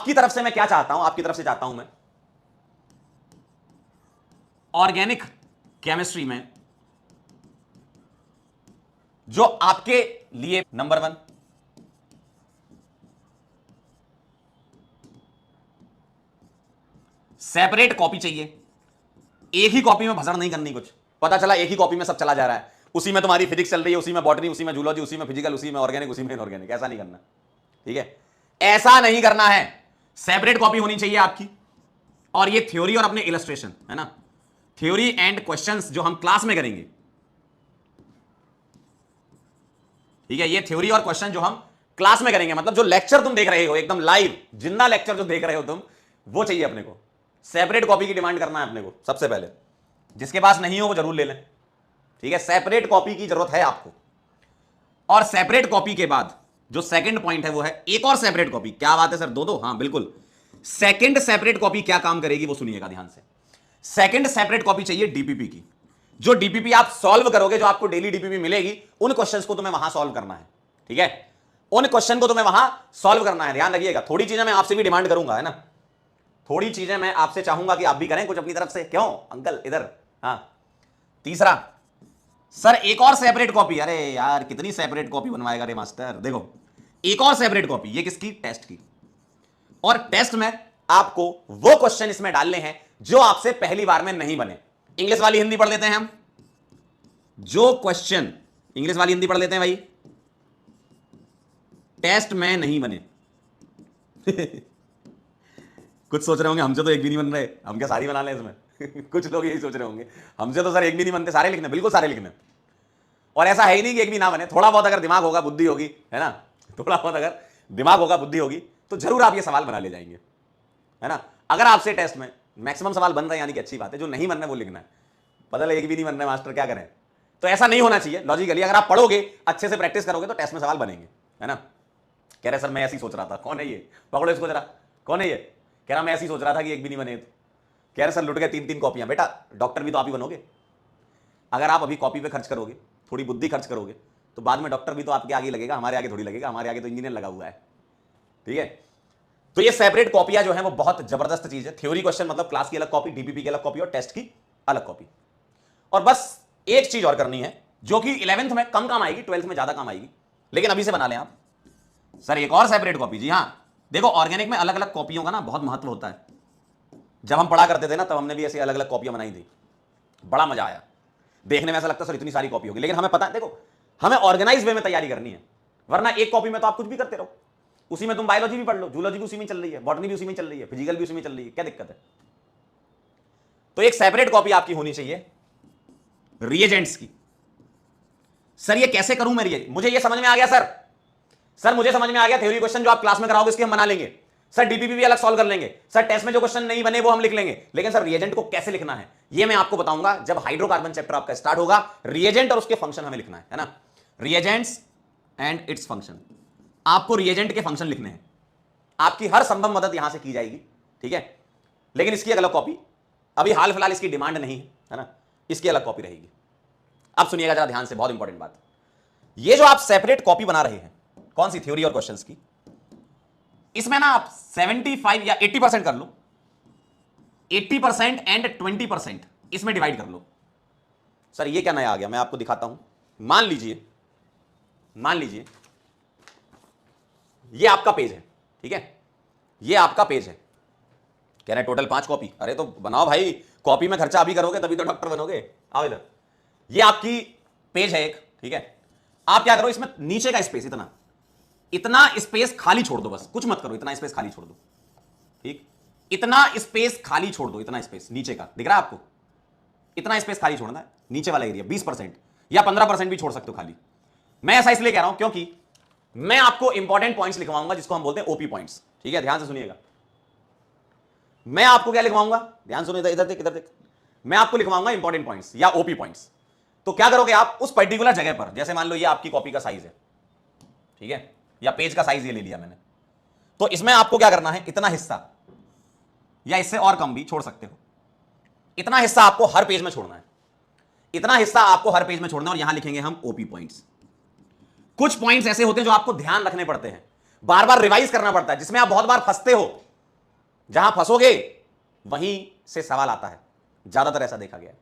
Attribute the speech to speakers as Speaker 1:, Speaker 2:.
Speaker 1: आपकी तरफ से मैं क्या चाहता हूं, आपकी तरफ से चाहता हूं मैं ऑर्गेनिक केमिस्ट्री में जो आपके लिए नंबर 1 सेपरेट कॉपी चाहिए। एक ही कॉपी में भसड़ नहीं करनी, कुछ पता चला एक ही कॉपी में सब चला जा रहा है, उसी में तुम्हारी फिजिक्स चल रही है, उसी में बॉटनी, उसी में जूलॉजी, उसी में फिजिकल, उसी में ऑर्गेनिक, उसी में इनऑर्गेनिक। ऐसा नहीं करना, ठीक है, ऐसा नहीं करना है। सेपरेट कॉपी होनी चाहिए आपकी। और ये थ्योरी और अपने इलस्ट्रेशन है ना, थ्योरी एंड क्वेश्चंस जो हम क्लास में करेंगे, ठीक है, ये थ्योरी और क्वेश्चन जो हम क्लास में करेंगे, मतलब जो लेक्चर तुम देख रहे हो एकदम लाइव जिंदा लेक्चर जो देख रहे हो तुम, वो चाहिए अपने को। सेपरेट कॉपी की डिमांड करना है अपने को सबसे पहले। जिसके पास नहीं हो वो जरूर ले लें, ठीक है, सेपरेट कॉपी की जरूरत है आपको। और सेपरेट कॉपी के बाद जो सेकंड पॉइंट है वो है एक और सेपरेट कॉपी। क्या बात है सर, दो दो? हाँ बिल्कुल। सेकंड सेपरेट कॉपी क्या काम करेगी वो सुनिएगा ध्यान से। सेकंड सेपरेट कॉपी चाहिए डीपीपी की। जो डीपीपी आप सॉल्व करोगे, जो आपको डेली डीपीपी मिलेगी, उन क्वेश्चंस को तुम्हें वहां सॉल्व करना है, ठीक है, उन क्वेश्चन को तुम्हें वहां सॉल्व करना है। ध्यान रखिएगा, थोड़ी चीजें मैं आपसे भी डिमांड करूंगा, है ना, थोड़ी चीजें मैं आपसे चाहूंगा कि आप भी करें कुछ अपनी तरफ से। क्यों अंकल इधर? हाँ, तीसरा सर एक और सेपरेट कॉपी। अरे यार कितनी सेपरेट कॉपी बनवाएगा रे मास्टर। देखो एक और सेपरेट कॉपी, ये किसकी? टेस्ट की। और टेस्ट में आपको वो क्वेश्चन इसमें डालने हैं जो आपसे पहली बार में नहीं बने। इंग्लिश वाली हिंदी पढ़ लेते हैं हम। जो क्वेश्चन इंग्लिश वाली हिंदी पढ़ लेते हैं भाई, टेस्ट में नहीं बने। कुछ सोच रहे होंगे हमसे तो एक भी नहीं बन रहे, हम क्या सारी बना लें इसमें? कुछ लोग यही सोच रहे होंगे हमसे तो सर एक भी नहीं बनते, सारे लिखने, बिल्कुल सारे लिखने। और ऐसा है ही नहीं कि एक भी ना बने। थोड़ा बहुत अगर दिमाग होगा, बुद्धि होगी, है ना, थोड़ा बहुत अगर दिमाग होगा, बुद्धि होगी, तो जरूर आप ये सवाल बना ले जाएंगे, है ना। अगर आपसे टेस्ट में मैक्सिमम सवाल बन रहे हैं यानी कि अच्छी बात है, जो नहीं बन रहे वो लिखना है। पता लगे एक भी नहीं बन रहे मास्टर, क्या करें? तो ऐसा नहीं होना चाहिए लॉजिकली। अगर आप पढ़ोगे, अच्छे से प्रैक्टिस करोगे, तो टेस्ट में सवाल बनेंगे, है ना। कह रहे सर मैं ऐसी सोच रहा था। कौन है ये? पकड़ो इसको जरा, कौन है ये? कह रहा मैं ऐसी सोच रहा था कि एक भी नहीं बने। तो कह रहे सर लुट गए 3-3 कॉपियां। बेटा डॉक्टर भी तो आप ही बनोगे। अगर आप अभी कॉपी पे खर्च करोगे, थोड़ी बुद्धि खर्च करोगे, तो बाद में डॉक्टर भी तो आपके आगे लगेगा, हमारे आगे थोड़ी लगेगा। हमारे आगे तो इंजीनियर लगा हुआ है, ठीक है। तो ये सेपरेट कॉपियां जो है वो बहुत जबरदस्त चीज है। थ्योरी क्वेश्चन मतलब क्लास की अलग कॉपी, डीपीपी की अलग कॉपी और टेस्ट की अलग कॉपी। और बस एक चीज और करनी है जो कि 11th में कम काम आएगी, 12th में ज्यादा काम आएगी, लेकिन अभी से बना लें आप। सर एक और सेपरेट कॉपी? जी हाँ, देखो ऑर्गेनिक में अलग अलग कॉपियों का ना बहुत महत्व होता है। जब हम पढ़ा करते थे ना, तब हमने भी ऐसी अलग अलग कॉपियां बनाई थी, बड़ा मजा आया। देखने में ऐसा लगता सर इतनी सारी कॉपी होगी, लेकिन हमें पता है, देखो हमें ऑर्गेनाइज वे में तैयारी करनी है। वरना एक कॉपी में तो आप कुछ भी करते रहो, उसी में तुम बायोलॉजी भी पढ़ लो, जूलॉजी भी उसी में चल रही है, बॉटनी भी उसी में चल रही है, फिजिकल भी उसी में चल रही है, क्या दिक्कत है? तो एक सेपरेट कॉपी आपकी होनी चाहिए रिएजेंट्स की। सर ये कैसे करूं मैं? मुझे ये समझ में आ गया सर मुझे समझ में आ गया। थ्योरी क्वेश्चन जो आप क्लास में कराओगे इसके हम बना लेंगे। सर डीपीपी भी अलग सॉल्व कर लेंगे। सर टेस्ट में जो क्वेश्चन नहीं बने वो हम लिख लेंगे। लेकिन सर रिएजेंट को कैसे लिखना है ये मैं आपको बताऊंगा जब हाइड्रोकार्बन चैप्टर आपका स्टार्ट होगा। रिएजेंट और उसके फंक्शन हमें लिखना है ना, रिएजेंट्स एंड इट्स फंक्शन। आपको रिएजेंट के फंक्शन लिखने हैं, आपकी हर संभव मदद यहां से की जाएगी, ठीक है। लेकिन इसकी अलग कॉपी अभी हाल फिलहाल इसकी डिमांड नहीं है ना, इसकी अलग कॉपी रहेगी। अब सुनिएगा जरा ध्यान से, बहुत इंपॉर्टेंट बात। ये जो आप सेपरेट कॉपी बना रहे हैं, कौन सी? थ्योरी और क्वेश्चंस की। इसमें ना आप 75 या 80% कर लो, 80% एंड 20% इसमें डिवाइड कर लो। सर ये क्या नया आ गया, मैं आपको दिखाता हूं। मान लीजिए ये आपका पेज है, ठीक है, ये आपका पेज है। कह रहे टोटल 5 कॉपी। अरे तो बनाओ भाई, कॉपी में खर्चा अभी करोगे तभी तो डॉक्टर बनोगे। आओ इधर, ये आपकी पेज है एक, ठीक है। आप क्या करो, इसमें नीचे का स्पेस इतना स्पेस खाली छोड़ दो, बस कुछ मत करो, इतना स्पेस खाली छोड़ दो, ठीक। इतना स्पेस खाली छोड़ दो, इतना स्पेस नीचे का दिख रहा है आपको, इतना स्पेस खाली छोड़ना है। नीचे वाला एरिया 20% या 15% भी छोड़ सकते हो खाली। मैं ऐसा इसलिए कह रहा हूं क्योंकि मैं आपको इंपॉर्टेंट पॉइंट्स लिखवाऊंगा जिसको हम बोलते हैं ओपी पॉइंट्स, ठीक है। ध्यान से सुनिएगा, मैं आपको क्या लिखवाऊंगा, ध्यान सुनो, इधर देख, इधर देख। मैं आपको लिखवाऊंगा इंपॉर्टेंट पॉइंट्स या ओपी पॉइंट्स। तो क्या करोगे आप, उस पर्टिकुलर जगह पर, जैसे मान लो ये आपकी कॉपी का साइज है, ठीक है, या पेज का साइज ये ले लिया मैंने, तो इसमें आपको क्या करना है, इतना हिस्सा या इससे और कम भी छोड़ सकते हो, इतना हिस्सा आपको हर पेज में छोड़ना है, इतना हिस्सा आपको हर पेज में छोड़ना है। और यहां लिखेंगे हम ओपी पॉइंट्स। कुछ पॉइंट्स ऐसे होते हैं जो आपको ध्यान रखने पड़ते हैं, बार बार रिवाइज करना पड़ता है, जिसमें आप बहुत बार फंसते हो, जहां फंसोगे वहीं से सवाल आता है, ज्यादातर ऐसा देखा गया है।